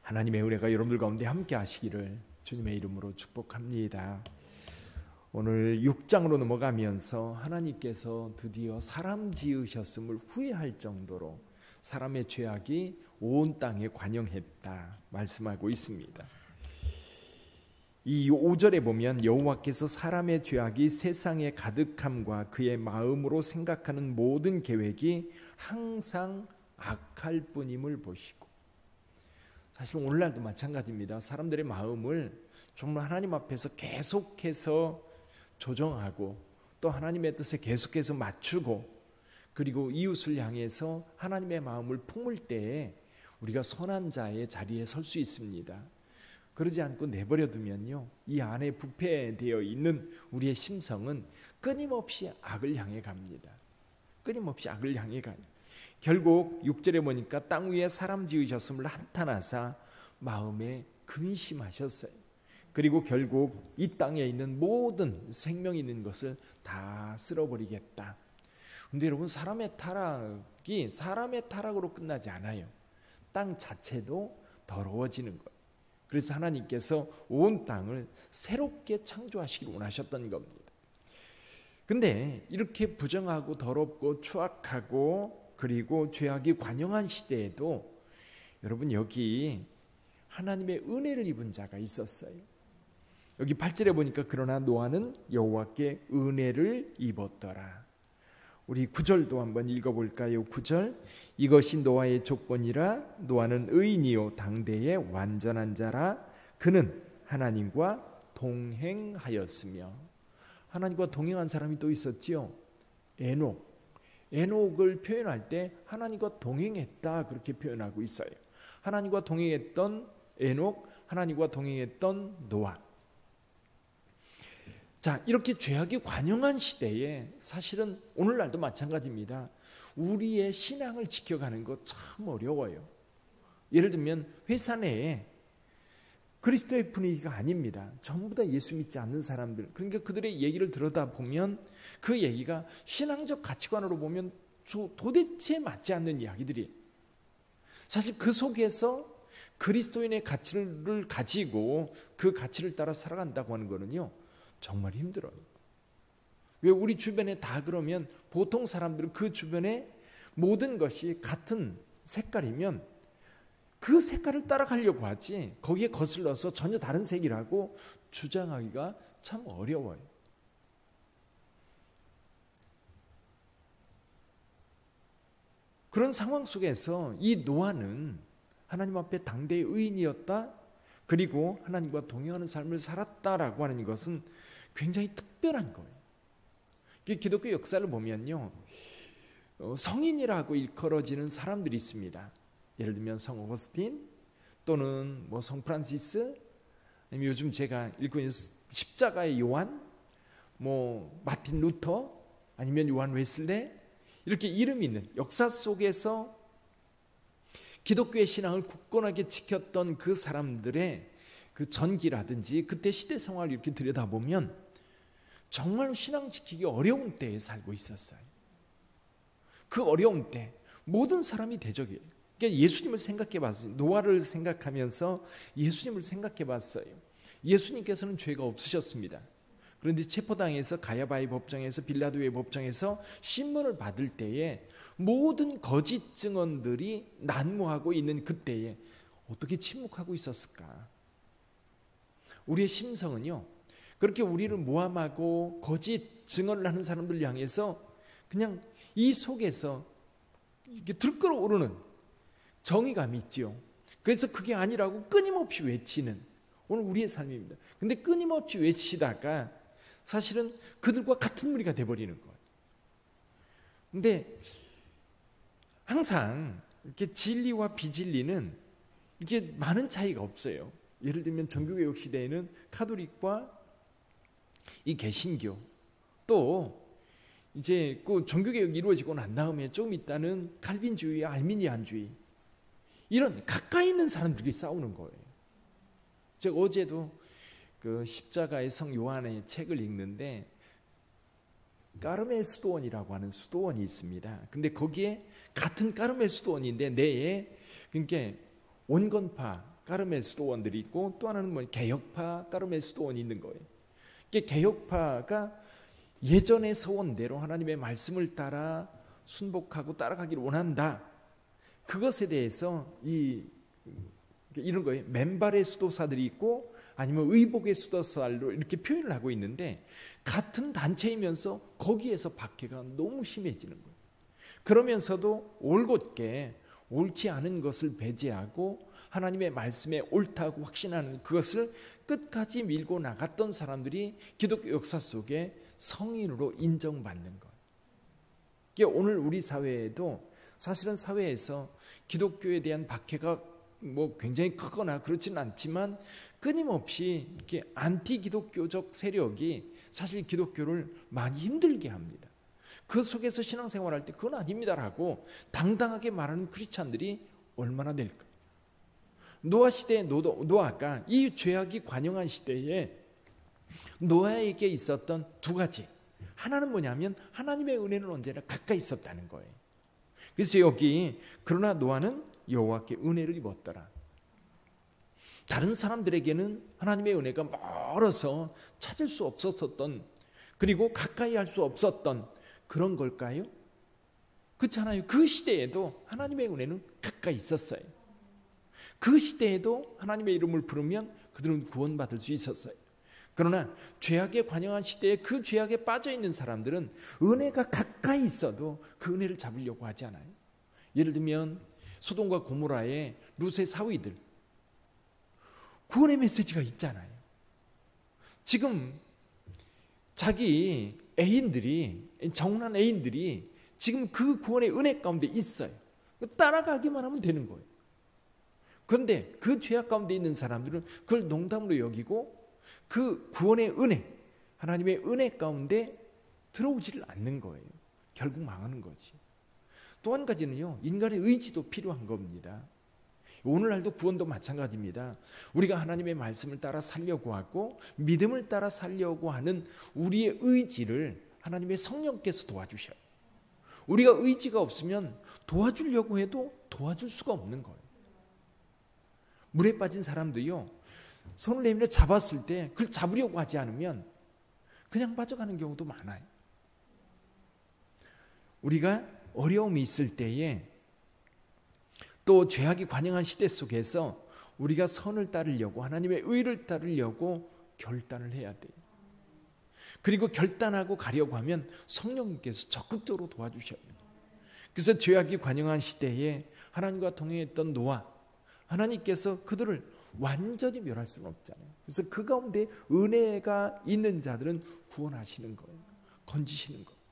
하나님의 은혜가 여러분들 가운데 함께 하시기를 주님의 이름으로 축복합니다. 오늘 6장으로 넘어가면서 하나님께서 드디어 사람 지으셨음을 후회할 정도로 사람의 죄악이 온 땅에 관영했다 말씀하고 있습니다. 이 5절에 보면 여호와께서 사람의 죄악이 세상에 가득함과 그의 마음으로 생각하는 모든 계획이 항상 악할 뿐임을 보시고, 사실 오늘날도 마찬가지입니다. 사람들의 마음을 정말 하나님 앞에서 계속해서 조정하고 또 하나님의 뜻에 계속해서 맞추고 그리고 이웃을 향해서 하나님의 마음을 품을 때에 우리가 선한 자의 자리에 설 수 있습니다. 그러지 않고 내버려 두면요, 이 안에 부패되어 있는 우리의 심성은 끊임없이 악을 향해 갑니다. 끊임없이 악을 향해 가요. 결국 6절에 보니까 땅 위에 사람 지으셨음을 한탄하사 마음에 근심하셨어요. 그리고 결국 이 땅에 있는 모든 생명 있는 것을 다 쓸어버리겠다. 근데 여러분, 사람의 타락이 사람의 타락으로 끝나지 않아요. 땅 자체도 더러워지는 거예요. 그래서 하나님께서 온 땅을 새롭게 창조하시기를 원하셨던 겁니다. 근데 이렇게 부정하고 더럽고 추악하고 그리고 죄악이 관영한 시대에도 여러분, 여기 하나님의 은혜를 입은 자가 있었어요. 여기 8절에 보니까 그러나 노아는 여호와께 은혜를 입었더라. 우리 9절도 한번 읽어볼까요? 9절, 이것이 노아의 조건이라 노아는 의인이요 당대의 완전한 자라 그는 하나님과 동행하였으며. 하나님과 동행한 사람이 또 있었지요. 에녹을 표현할 때 하나님과 동행했다 그렇게 표현하고 있어요. 하나님과 동행했던 에녹, 하나님과 동행했던 노아. 자, 이렇게 죄악이 관영한 시대에 사실은 오늘날도 마찬가지입니다. 우리의 신앙을 지켜가는 거 참 어려워요. 예를 들면 회사 내에 그리스도의 분위기가 아닙니다. 전부 다 예수 믿지 않는 사람들. 그러니까 그들의 얘기를 들여다보면 그 얘기가 신앙적 가치관으로 보면 도대체 맞지 않는 이야기들이. 사실 그 속에서 그리스도인의 가치를 가지고 그 가치를 따라 살아간다고 하는 거는요, 정말 힘들어요. 왜 우리 주변에 다 그러면 보통 사람들은 그 주변에 모든 것이 같은 색깔이면 그 색깔을 따라가려고 하지 거기에 거슬러서 전혀 다른 색이라고 주장하기가 참 어려워요. 그런 상황 속에서 이 노아는 하나님 앞에 당대의 의인이었다. 그리고 하나님과 동행하는 삶을 살았다라고 하는 것은 굉장히 특별한 거예요. 기독교 역사를 보면요, 성인이라고 일컬어지는 사람들이 있습니다. 예를 들면 성 오거스틴 또는 성 프란시스, 아니면 요즘 제가 읽고 있는 십자가의 요한, 마틴 루터, 아니면 요한 웨슬레, 이렇게 이름이 있는 역사 속에서 기독교의 신앙을 굳건하게 지켰던 그 사람들의 그 전기라든지 그때 시대 상황을 이렇게 들여다보면 정말 신앙 지키기 어려운 때에 살고 있었어요. 그 어려운 때 모든 사람이 대적이에요. 그러니까 예수님을 생각해 봤어요. 노아를 생각하면서 예수님을 생각해 봤어요. 예수님께서는 죄가 없으셨습니다. 그런데 체포당해서 가야바의 법정에서 빌라도의 법정에서 신문을 받을 때에 모든 거짓 증언들이 난무하고 있는 그때에 어떻게 침묵하고 있었을까? 우리의 심성은요, 그렇게 우리를 모함하고 거짓 증언을 하는 사람들 향해서 그냥 이 속에서 이렇게 들끓어오르는 정의감이 있지요. 그래서 그게 아니라고 끊임없이 외치는 오늘 우리의 삶입니다. 근데 끊임없이 외치다가 사실은 그들과 같은 무리가 돼버리는 거예요. 근데 항상 이렇게 진리와 비진리는 이게 많은 차이가 없어요. 예를 들면 정교개혁 시대에는 카톨릭과 이 개신교, 또 이제 그 종교개혁이 이루어지고 난 다음에 좀 있다는 칼빈주의와 알미니안주의, 이런 가까이 있는 사람들이 싸우는 거예요. 제가 어제도 그 십자가의 성 요한의 책을 읽는데 까르멜 수도원이라고 하는 수도원이 있습니다. 근데 거기에 같은 까르멜 수도원인데 내에 그러니까 온건파 까르멜 수도원들이 있고 또 하나는 개혁파 까르멜 수도원이 있는 거예요. 이게 개혁파가 예전의 서원대로 하나님의 말씀을 따라 순복하고 따라가기를 원한다. 그것에 대해서 이런 거예요. 맨발의 수도사들이 있고 아니면 의복의 수도사로 이렇게 표현을 하고 있는데 같은 단체이면서 거기에서 박해가 너무 심해지는 거예요. 그러면서도 올곧게 옳지 않은 것을 배제하고 하나님의 말씀에 옳다고 확신하는 그것을 끝까지 밀고 나갔던 사람들이 기독교 역사 속에 성인으로 인정받는 것. 이게 오늘 우리 사회에도 사실은 사회에서 기독교에 대한 박해가 굉장히 크거나 그렇지는 않지만 끊임없이 이렇게 안티 기독교적 세력이 사실 기독교를 많이 힘들게 합니다. 그 속에서 신앙생활할 때 그건 아닙니다라고 당당하게 말하는 크리스찬들이 얼마나 될까? 노아 시대의 노아가 이 죄악이 관영한 시대에 노아에게 있었던 두 가지. 하나는 뭐냐면 하나님의 은혜는 언제나 가까이 있었다는 거예요. 그래서 여기 그러나 노아는 여호와께 은혜를 입었더라. 다른 사람들에게는 하나님의 은혜가 멀어서 찾을 수 없었던 그리고 가까이 할 수 없었던 그런 걸까요? 그렇잖아요. 그 시대에도 하나님의 은혜는 가까이 있었어요. 그 시대에도 하나님의 이름을 부르면 그들은 구원받을 수 있었어요. 그러나 죄악에 관영한 시대에 그 죄악에 빠져있는 사람들은 은혜가 가까이 있어도 그 은혜를 잡으려고 하지 않아요. 예를 들면 소돔과 고모라의 룻의 사위들, 구원의 메시지가 있잖아요. 지금 자기 애인들이, 정난 애인들이 지금 그 구원의 은혜 가운데 있어요. 따라가기만 하면 되는 거예요. 그런데 그 죄악 가운데 있는 사람들은 그걸 농담으로 여기고 그 구원의 은혜, 하나님의 은혜 가운데 들어오지를 않는 거예요. 결국 망하는 거지. 또 한 가지는요, 인간의 의지도 필요한 겁니다. 오늘날도 구원도 마찬가지입니다. 우리가 하나님의 말씀을 따라 살려고 하고 믿음을 따라 살려고 하는 우리의 의지를 하나님의 성령께서 도와주셔요. 우리가 의지가 없으면 도와주려고 해도 도와줄 수가 없는 거예요. 물에 빠진 사람도요, 손을 내밀어 잡았을 때 그걸 잡으려고 하지 않으면 그냥 빠져가는 경우도 많아요. 우리가 어려움이 있을 때에 또 죄악이 관영한 시대 속에서 우리가 선을 따르려고 하나님의 의를 따르려고 결단을 해야 돼요. 그리고 결단하고 가려고 하면 성령님께서 적극적으로 도와주셔요. 그래서 죄악이 관영한 시대에 하나님과 동행했던 노아, 하나님께서 그들을 완전히 멸할 수는 없잖아요. 그래서 그 가운데 은혜가 있는 자들은 구원하시는 거예요. 건지시는 거예요.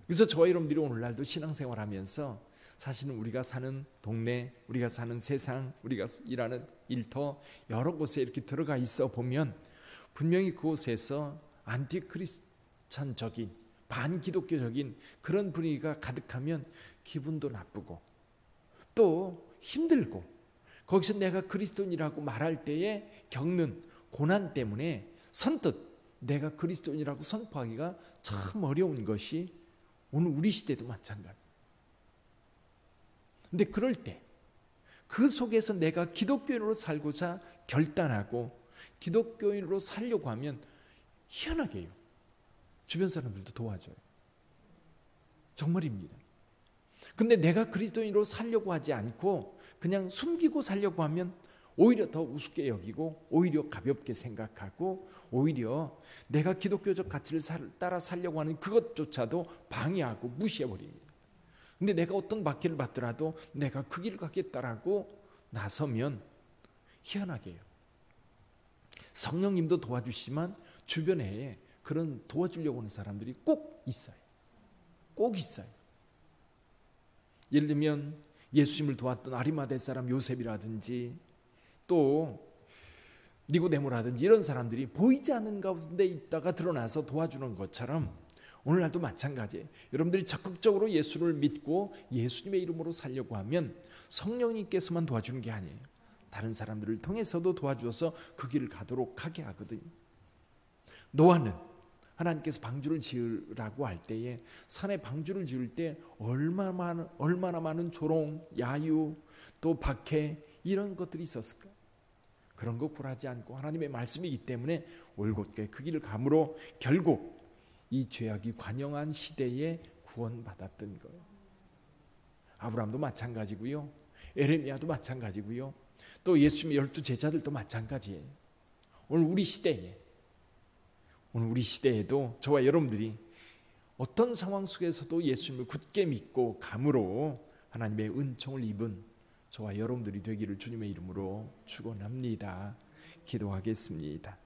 그래서 저와 여러분들이 오늘날도 신앙생활하면서 사실은 우리가 사는 동네, 우리가 사는 세상, 우리가 일하는 일터 여러 곳에 이렇게 들어가 있어 보면 분명히 그곳에서 안티크리스찬적인 반기독교적인 그런 분위기가 가득하면 기분도 나쁘고 또 힘들고 거기서 내가 그리스도인이라고 말할 때에 겪는 고난 때문에 선뜻 내가 그리스도인이라고 선포하기가 참 어려운 것이 오늘 우리 시대도 마찬가지. 근데 그럴 때 그 속에서 내가 기독교인으로 살고자 결단하고 기독교인으로 살려고 하면 희한하게요, 주변 사람들도 도와줘요. 정말입니다. 근데 내가 그리스도인으로 살려고 하지 않고 그냥 숨기고 살려고 하면 오히려 더 우습게 여기고 오히려 가볍게 생각하고 오히려 내가 기독교적 가치를 따라 살려고 하는 그것조차도 방해하고 무시해버립니다. 근데 내가 어떤 박해를 받더라도 내가 그 길을 가겠다라고 나서면 희한하게요, 성령님도 도와주시지만 주변에 그런 도와주려고 하는 사람들이 꼭 있어요. 꼭 있어요. 예를 들면 예수님을 도왔던 아리마대 사람 요셉이라든지 또 니고데모라든지 이런 사람들이 보이지 않는 가운데 있다가 드러나서 도와주는 것처럼 오늘날도 마찬가지예요. 여러분들이 적극적으로 예수를 믿고 예수님의 이름으로 살려고 하면 성령님께서만 도와주는 게 아니에요. 다른 사람들을 통해서도 도와주어서 그 길을 가도록 하게 하거든요. 노아는 하나님께서 방주를 지으라고 할 때에 산에 방주를 지을 때 얼마나 많은 조롱, 야유, 또 박해 이런 것들이 있었을까? 그런 거 굴하지 않고 하나님의 말씀이기 때문에 올곧게 그 길을 감으로 결국 이 죄악이 관영한 시대에 구원받았던 거예요. 아브라함도 마찬가지고요. 에레미야도 마찬가지고요. 또 예수님의 12 제자들도 마찬가지예요. 오늘 우리 시대에도 저와 여러분들이 어떤 상황 속에서도 예수님을 굳게 믿고 감으로 하나님의 은총을 입은 저와 여러분들이 되기를 주님의 이름으로 축원합니다. 기도하겠습니다.